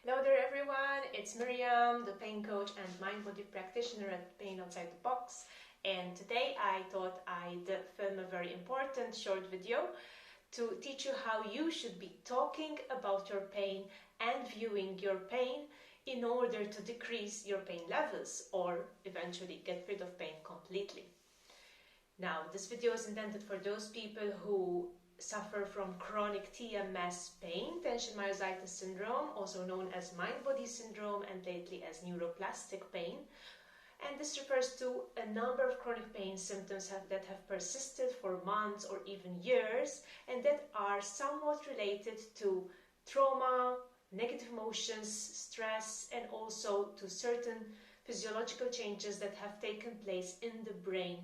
Hello there everyone, it's Miriam, the pain coach and mind-body practitioner at Pain Outside the Box, and today I thought I'd film a very important short video to teach you how you should be talking about your pain and viewing your pain in order to decrease your pain levels or eventually get rid of pain completely. Now, this video is intended for those people who suffer from chronic TMS pain, tension myositis syndrome, also known as mind-body syndrome and lately as neuroplastic pain. And this refers to a number of chronic pain symptoms that have persisted for months or even years and that are somewhat related to trauma, negative emotions, stress, and also to certain physiological changes that have taken place in the brain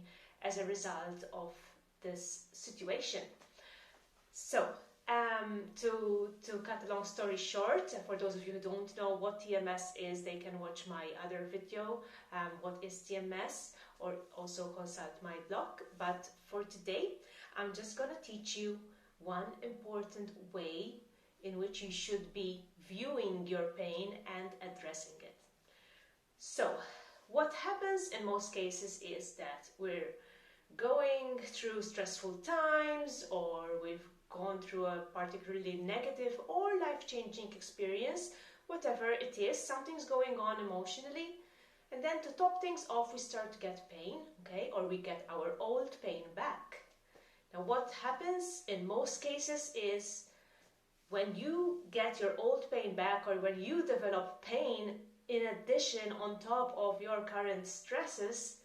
as a result of this situation. So, to cut a long story short, for those of you who don't know what TMS is, they can watch my other video, what is TMS, or also consult my blog. But for today, I'm just going to teach you one important way in which you should be viewing your pain and addressing it. So, what happens in most cases is that we're going through stressful times, or we've gone through a particularly negative or life-changing experience, whatever it is, something's going on emotionally, and then to top things off we start to get pain, okay, or we get our old pain back. Now what happens in most cases is when you get your old pain back, or when you develop pain in addition on top of your current stresses,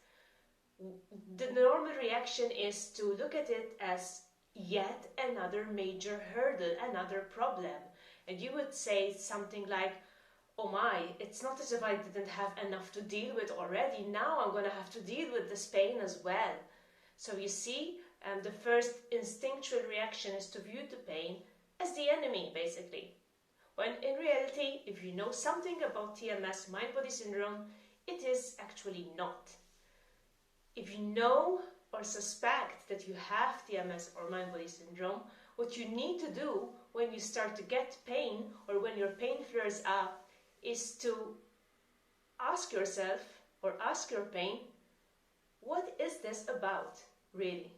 the normal reaction is to look at it as yet another major hurdle, another problem. And you would say something like, oh my, it's not as if I didn't have enough to deal with already. Now I'm going to have to deal with this pain as well. So you see, the first instinctual reaction is to view the pain as the enemy, basically. When in reality, if you know something about TMS, mind-body syndrome, it is actually not. If you know or suspect that you have TMS or mind-body syndrome, what you need to do when you start to get pain or when your pain flares up is to ask yourself or ask your pain, what is this about, really?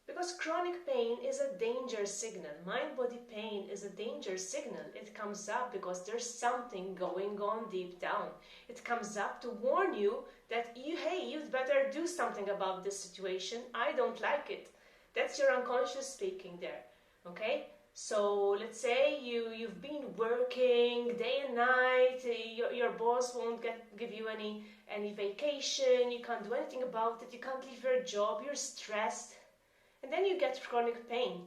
Because chronic pain is a danger signal. Mind-body pain is a danger signal. It comes up because there's something going on deep down. It comes up to warn you that hey, you'd better do something about this situation. I don't like it. That's your unconscious speaking there, okay? So let's say you've been working day and night, your boss won't give you any vacation, you can't do anything about it, you can't leave your job, you're stressed. And then you get chronic pain.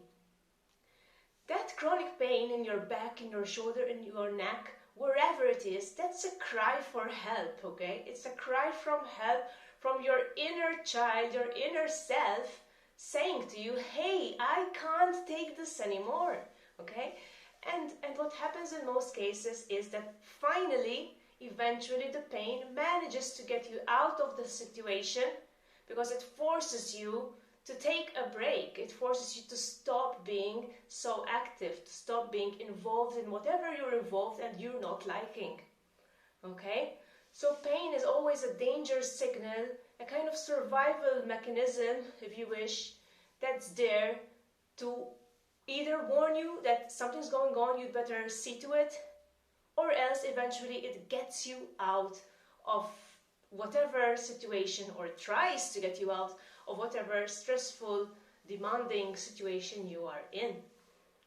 That chronic pain in your back, in your shoulder, in your neck, wherever it is, that's a cry for help, okay? It's a cry from help from your inner child, your inner self, saying to you, hey, I can't take this anymore, okay? And what happens in most cases is that finally, eventually, the pain manages to get you out of the situation because it forces you to take a break. It forces you to stop being so active, to stop being involved in whatever you're involved and you're not liking. Okay? So pain is always a danger signal, a kind of survival mechanism, if you wish, that's there to either warn you that something's going on, you'd better see to it, or else eventually it gets you out of whatever situation, or tries to get you out of whatever stressful, demanding situation you are in,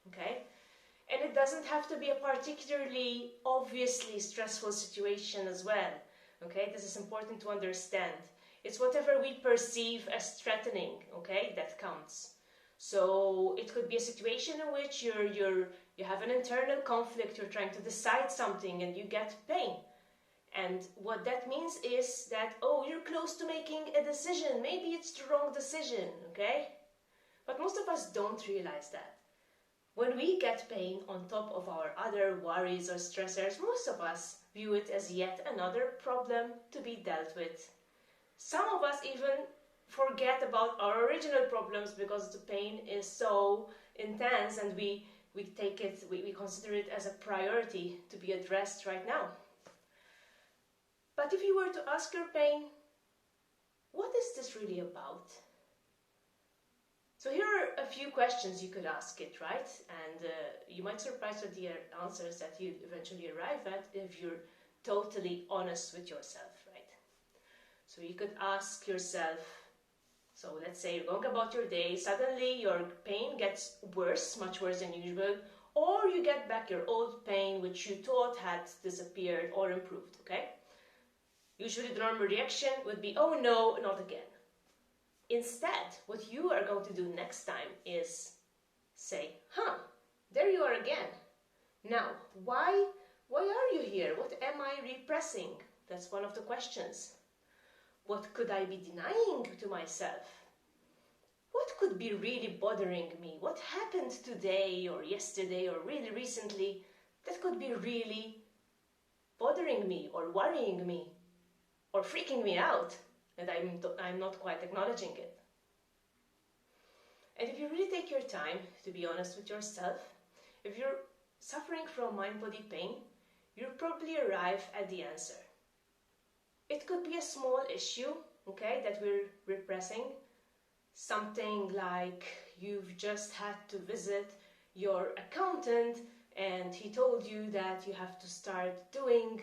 okay? And it doesn't have to be a particularly obviously stressful situation as well, okay? This is important to understand. It's whatever we perceive as threatening, okay, that counts. So it could be a situation in which you have an internal conflict, you're trying to decide something and you get pain. And what that means is that, oh, you're close to making a decision. Maybe it's the wrong decision, okay? But most of us don't realize that. When we get pain on top of our other worries or stressors, most of us view it as yet another problem to be dealt with. Some of us even forget about our original problems because the pain is so intense and we we take it, we consider it as a priority to be addressed right now. But if you were to ask your pain, what is this really about? So here are a few questions you could ask it, right? And you might surprise with the answers that you eventually arrive at if you're totally honest with yourself, right? So you could ask yourself, so let's say you're going about your day, suddenly your pain gets worse, much worse than usual, or you get back your old pain which you thought had disappeared or improved, okay? Usually the normal reaction would be, oh no, not again. Instead, what you are going to do next time is say, there you are again. Now, why are you here? What am I repressing? That's one of the questions. What could I be denying to myself? What could be really bothering me? What happened today or yesterday or really recently that could be really bothering me or worrying me or freaking me out? And I'm not quite acknowledging it. And if you really take your time to be honest with yourself, if you're suffering from mind-body pain, you'll probably arrive at the answer. It could be a small issue, okay, that we're repressing. Something like you've just had to visit your accountant and he told you that you have to start doing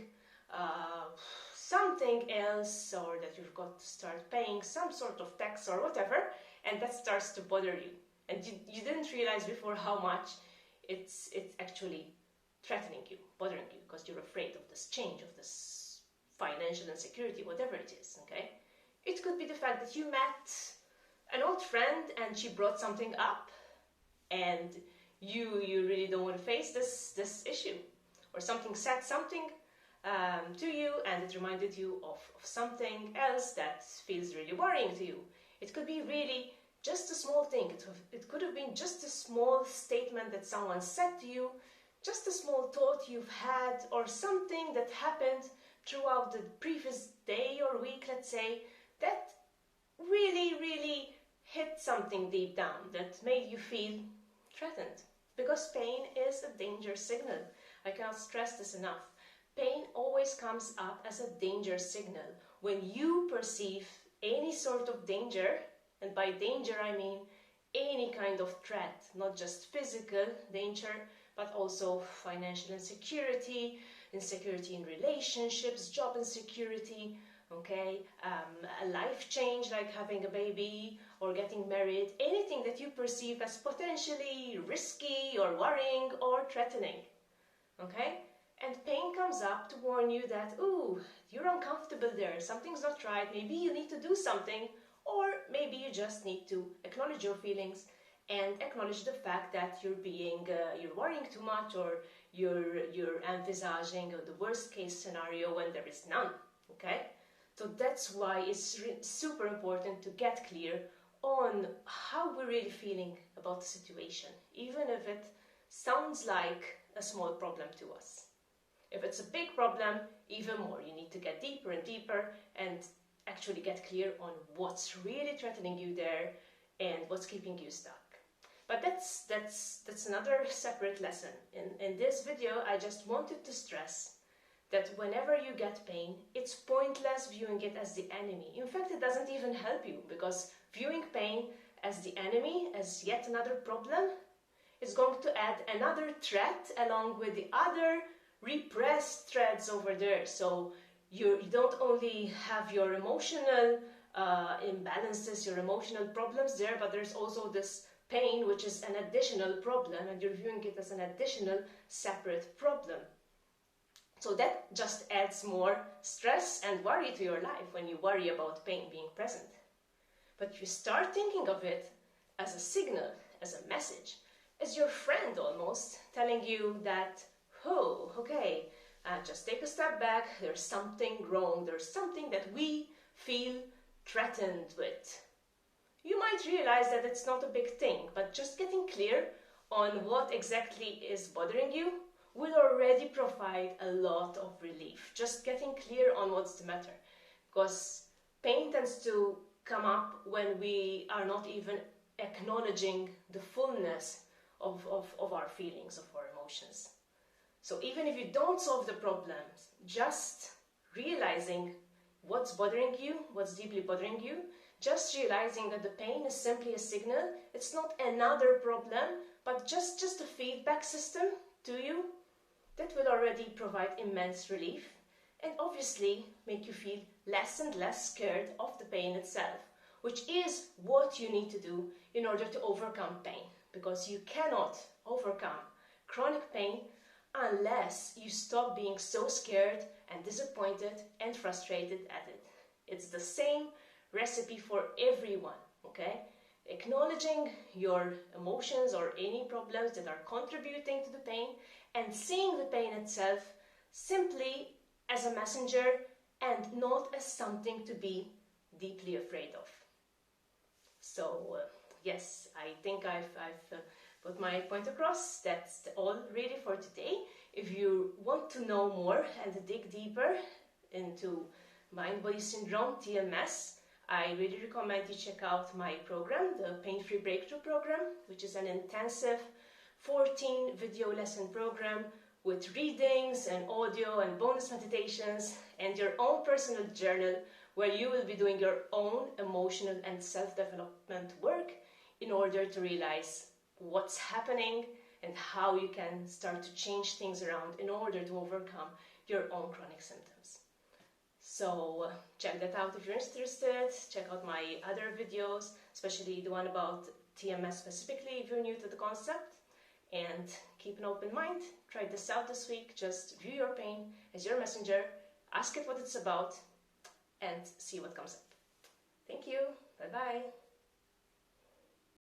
something else, or that you've got to start paying some sort of tax or whatever, and that starts to bother you. And you didn't realize before how much it's actually threatening you, bothering you, because you're afraid of this change, of this financial insecurity, whatever it is, okay? It could be the fact that you met an old friend and she brought something up and you really don't want to face this issue, or something said something to you and it reminded you of something else that feels really worrying to you. It could be really just a small thing. It could have been just a small statement that someone said to you, just a small thought you've had, or something that happened throughout the previous day or week, let's say, that really hit something deep down, that made you feel threatened. Because pain is a danger signal. I cannot stress this enough. Pain always comes up as a danger signal. When you perceive any sort of danger, and by danger I mean any kind of threat, not just physical danger, but also financial insecurity, insecurity in relationships, job insecurity, okay, a life change like having a baby or getting married, anything that you perceive as potentially risky or worrying or threatening, okay? And pain comes up to warn you that, ooh, you're uncomfortable there, something's not right, maybe you need to do something, or maybe you just need to acknowledge your feelings and acknowledge the fact that you're worrying too much, or you're envisaging the worst case scenario when there is none, okay? So that's why it's super important to get clear on how we're really feeling about the situation, even if it sounds like a small problem to us. If it's a big problem, even more. You need to get deeper and deeper and actually get clear on what's really threatening you there and what's keeping you stuck. But that's another separate lesson. In this video, I just wanted to stress that whenever you get pain, it's pointless viewing it as the enemy. In fact, it doesn't even help you, because viewing pain as the enemy, as yet another problem, is going to add another threat along with the other repressed threads over there. So you don't only have your emotional imbalances, your emotional problems there, but there's also this pain, which is an additional problem, and you're viewing it as an additional separate problem. So that just adds more stress and worry to your life when you worry about pain being present. But you start thinking of it as a signal, as a message, as your friend almost, telling you that, oh, okay, just take a step back, there's something wrong, there's something that we feel threatened with. You might realize that it's not a big thing, but just getting clear on what exactly is bothering you will already provide a lot of relief. Just getting clear on what's the matter. Because pain tends to come up when we are not even acknowledging the fullness of our feelings, of our emotions. So even if you don't solve the problems, just realizing what's bothering you, what's deeply bothering you, just realizing that the pain is simply a signal, it's not another problem, but just a feedback system to you, that will already provide immense relief and obviously make you feel less and less scared of the pain itself, which is what you need to do in order to overcome pain, because you cannot overcome chronic pain unless you stop being so scared and disappointed and frustrated at it. It's the same recipe for everyone, okay? Acknowledging your emotions or any problems that are contributing to the pain and seeing the pain itself simply as a messenger and not as something to be deeply afraid of. So yes, I think I've put my point across. That's all really for today. If you want to know more and dig deeper into mind-body syndrome, TMS, I really recommend you check out my program, the Pain-Free Breakthrough Program, which is an intensive 14 video lesson program with readings and audio and bonus meditations and your own personal journal where you will be doing your own emotional and self-development work in order to realize what's happening and how you can start to change things around in order to overcome your own chronic symptoms. So check that out if you're interested. Check out my other videos, especially the one about TMS specifically if you're new to the concept. And keep an open mind. Try this out this week. Just view your pain as your messenger, ask it what it's about, and see what comes up. Thank you. Bye-bye.